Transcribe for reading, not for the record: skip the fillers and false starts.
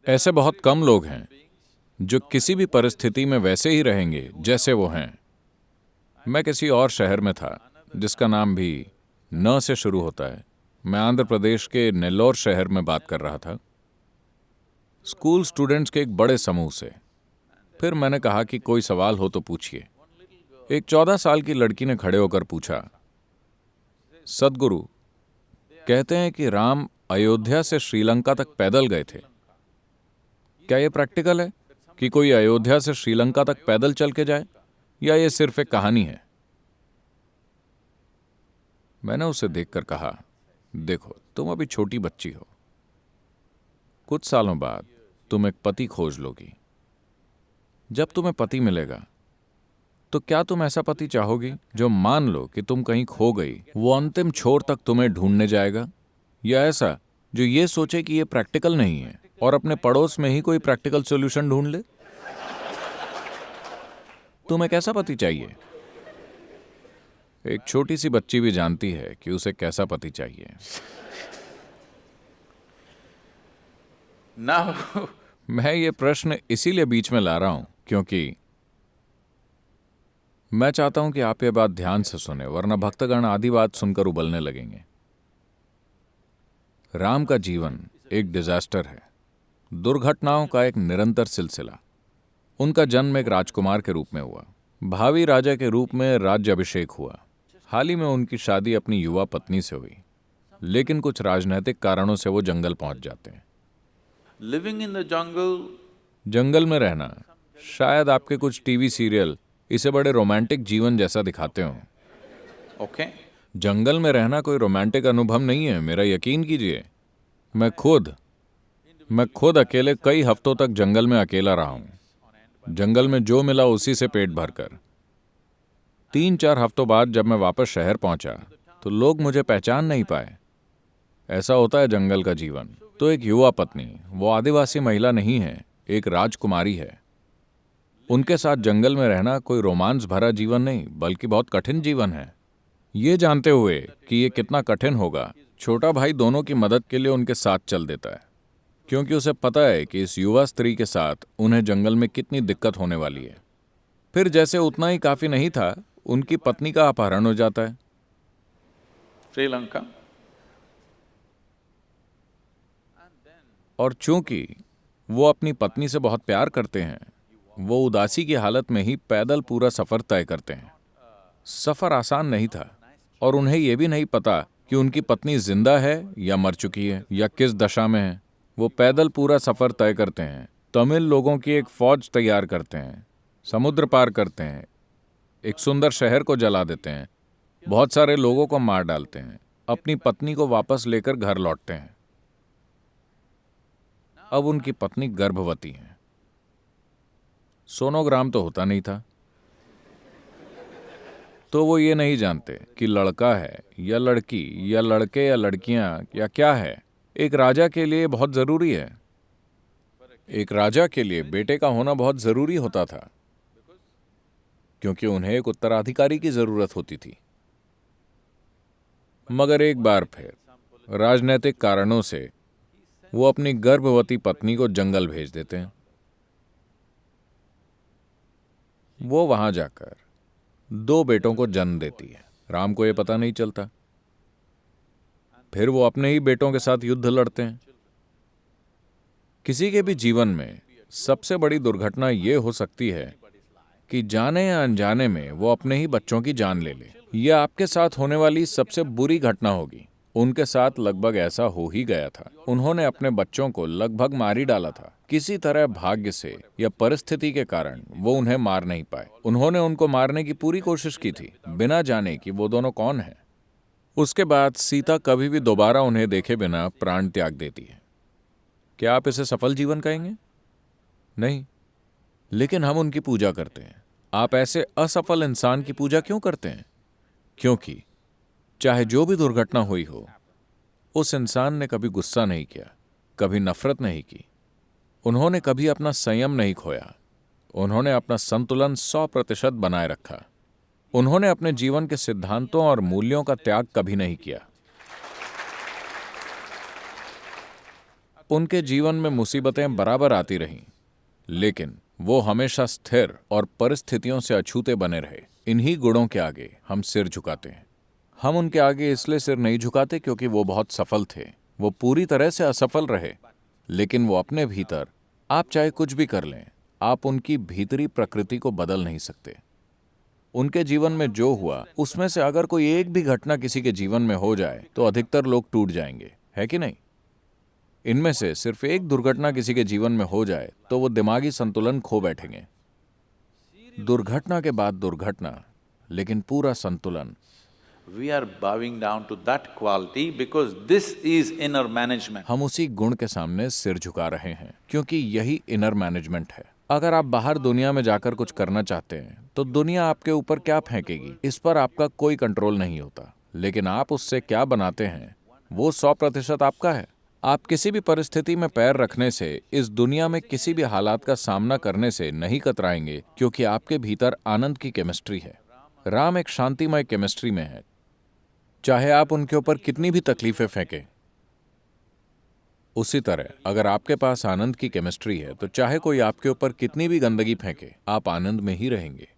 ऐसे बहुत कम लोग हैं जो किसी भी परिस्थिति में वैसे ही रहेंगे जैसे वो हैं। मैं किसी और शहर में था जिसका नाम भी न से शुरू होता है। मैं आंध्र प्रदेश के नेल्लोर शहर में बात कर रहा था, स्कूल स्टूडेंट्स के एक बड़े समूह से। फिर मैंने कहा कि कोई सवाल हो तो पूछिए। एक 14 साल की लड़की ने खड़े होकर पूछा, सदगुरु, कहते हैं कि राम अयोध्या से श्रीलंका तक पैदल गए थे। क्या यह प्रैक्टिकल है कि कोई अयोध्या से श्रीलंका तक पैदल चल के जाए, या यह सिर्फ एक कहानी है? मैंने उसे देखकर कहा, देखो, तुम अभी छोटी बच्ची हो। कुछ सालों बाद तुम एक पति खोज लोगी। जब तुम्हें पति मिलेगा तो क्या तुम ऐसा पति चाहोगी जो मान लो कि तुम कहीं खो गई, वो अंतिम छोर तक तुम्हें ढूंढने जाएगा, या ऐसा जो ये सोचे कि ये प्रैक्टिकल नहीं है और अपने पड़ोस में ही कोई प्रैक्टिकल सॉल्यूशन ढूंढ ले? तुम्हें कैसा पति चाहिए? एक छोटी सी बच्ची भी जानती है कि उसे कैसा पति चाहिए। Now, मैं ये प्रश्न इसीलिए बीच में ला रहा हूं क्योंकि मैं चाहता हूं कि आप ये बात ध्यान से सुने, वरना भक्तगण आधी बात सुनकर उबलने लगेंगे। राम का जीवन एक डिजास्टर है, दुर्घटनाओं का एक निरंतर सिलसिला। उनका जन्म एक राजकुमार के रूप में हुआ, भावी राजा के रूप में राज्याभिषेक हुआ। हाल ही में उनकी शादी अपनी युवा पत्नी से हुई, लेकिन कुछ राजनीतिक कारणों से वो जंगल पहुंच जाते हैं। living in the jungle, जंगल में रहना, शायद आपके कुछ टीवी सीरियल इसे बड़े रोमांटिक जीवन जैसा दिखाते हो। okay? जंगल में रहना कोई रोमांटिक अनुभव नहीं है, मेरा यकीन कीजिए। मैं खुद अकेले कई हफ्तों तक जंगल में अकेला रहा हूं, जंगल में जो मिला उसी से पेट भरकर। 3-4 हफ्तों बाद जब मैं वापस शहर पहुंचा तो लोग मुझे पहचान नहीं पाए। ऐसा होता है जंगल का जीवन। तो एक युवा पत्नी, वो आदिवासी महिला नहीं है, एक राजकुमारी है। उनके साथ जंगल में रहना कोई रोमांस भरा जीवन नहीं, बल्कि बहुत कठिन जीवन है। ये जानते हुए कि ये कितना कठिन होगा, छोटा भाई दोनों की मदद के लिए उनके साथ चल देता है, क्योंकि उसे पता है कि इस युवा स्त्री के साथ उन्हें जंगल में कितनी दिक्कत होने वाली है। फिर जैसे उतना ही काफी नहीं था, उनकी पत्नी का अपहरण हो जाता है। Sri Lanka. और चूंकि वो अपनी पत्नी से बहुत प्यार करते हैं, वो उदासी की हालत में ही पैदल पूरा सफर तय करते हैं। सफर आसान नहीं था, और उन्हें यह भी नहीं पता कि उनकी पत्नी जिंदा है या मर चुकी है या किस दशा में है। वो पैदल पूरा सफर तय करते हैं, तमिल लोगों की एक फौज तैयार करते हैं, समुद्र पार करते हैं, एक सुंदर शहर को जला देते हैं, बहुत सारे लोगों को मार डालते हैं, अपनी पत्नी को वापस लेकर घर लौटते हैं। अब उनकी पत्नी गर्भवती है। सोनोग्राम तो होता नहीं था, तो वो ये नहीं जानते कि लड़का है या लड़की या लड़के या लड़कियां या क्या है। एक राजा के लिए बहुत जरूरी है। एक राजा के लिए बेटे का होना बहुत जरूरी होता था, क्योंकि उन्हें एक उत्तराधिकारी की जरूरत होती थी। मगर एक बार फिर राजनीतिक कारणों से वो अपनी गर्भवती पत्नी को जंगल भेज देते हैं। वो वहां जाकर 2 बेटों को जन्म देती है। राम को यह पता नहीं चलता। फिर वो अपने ही बेटों के साथ युद्ध लड़ते हैं। किसी के भी जीवन में सबसे बड़ी दुर्घटना ये हो सकती है कि जाने या अनजाने में वो अपने ही बच्चों की जान ले ले। यह आपके साथ होने वाली सबसे बुरी घटना होगी। उनके साथ लगभग ऐसा हो ही गया था। उन्होंने अपने बच्चों को लगभग मार ही डाला था। किसी तरह भाग्य से या परिस्थिति के कारण वो उन्हें मार नहीं पाए। उन्होंने उनको मारने की पूरी कोशिश की थी, बिना जाने कि वो दोनों कौन हैं। उसके बाद सीता कभी भी दोबारा उन्हें देखे बिना प्राण त्याग देती है। क्या आप इसे सफल जीवन कहेंगे? नहीं, लेकिन हम उनकी पूजा करते हैं। आप ऐसे असफल इंसान की पूजा क्यों करते हैं? क्योंकि चाहे जो भी दुर्घटना हुई हो, उस इंसान ने कभी गुस्सा नहीं किया, कभी नफरत नहीं की, उन्होंने कभी अपना संयम नहीं खोया, उन्होंने अपना संतुलन 100% बनाए रखा, उन्होंने अपने जीवन के सिद्धांतों और मूल्यों का त्याग कभी नहीं किया। उनके जीवन में मुसीबतें बराबर आती रहीं, लेकिन वो हमेशा स्थिर और परिस्थितियों से अछूते बने रहे। इन्हीं गुणों के आगे हम सिर झुकाते हैं। हम उनके आगे इसलिए सिर नहीं झुकाते क्योंकि वो बहुत सफल थे। वो पूरी तरह से असफल रहे, लेकिन वो अपने भीतर, आप चाहे कुछ भी कर लें, आप उनकी भीतरी प्रकृति को बदल नहीं सकते। उनके जीवन में जो हुआ, उसमें से अगर कोई एक भी घटना किसी के जीवन में हो जाए तो अधिकतर लोग टूट जाएंगे, है कि नहीं? इनमें से सिर्फ एक दुर्घटना किसी के जीवन में हो जाए तो वो दिमागी संतुलन खो बैठेंगे। दुर्घटना के बाद दुर्घटना, लेकिन पूरा संतुलन। We are bowing down to that quality because this is inner management. हम उसी गुण के सामने सिर झुका रहे हैं क्योंकि यही इनर मैनेजमेंट है। अगर आप बाहर दुनिया में जाकर कुछ करना चाहते हैं तो दुनिया आपके ऊपर क्या फेंकेगी, इस पर आपका कोई कंट्रोल नहीं होता, लेकिन आप उससे क्या बनाते हैं वो 100% आपका है। आप किसी भी परिस्थिति में पैर रखने से, इस दुनिया में किसी भी हालात का सामना करने से नहीं कतराएंगे, क्योंकि आपके भीतर आनंद की केमिस्ट्री है। राम एक शांतिमय केमिस्ट्री में है। चाहे आप उनके ऊपर कितनी भी तकलीफें फेंकें, उसी तरह अगर आपके पास आनंद की केमिस्ट्री है तो चाहे कोई आपके ऊपर कितनी भी गंदगी फेंके, आप आनंद में ही रहेंगे।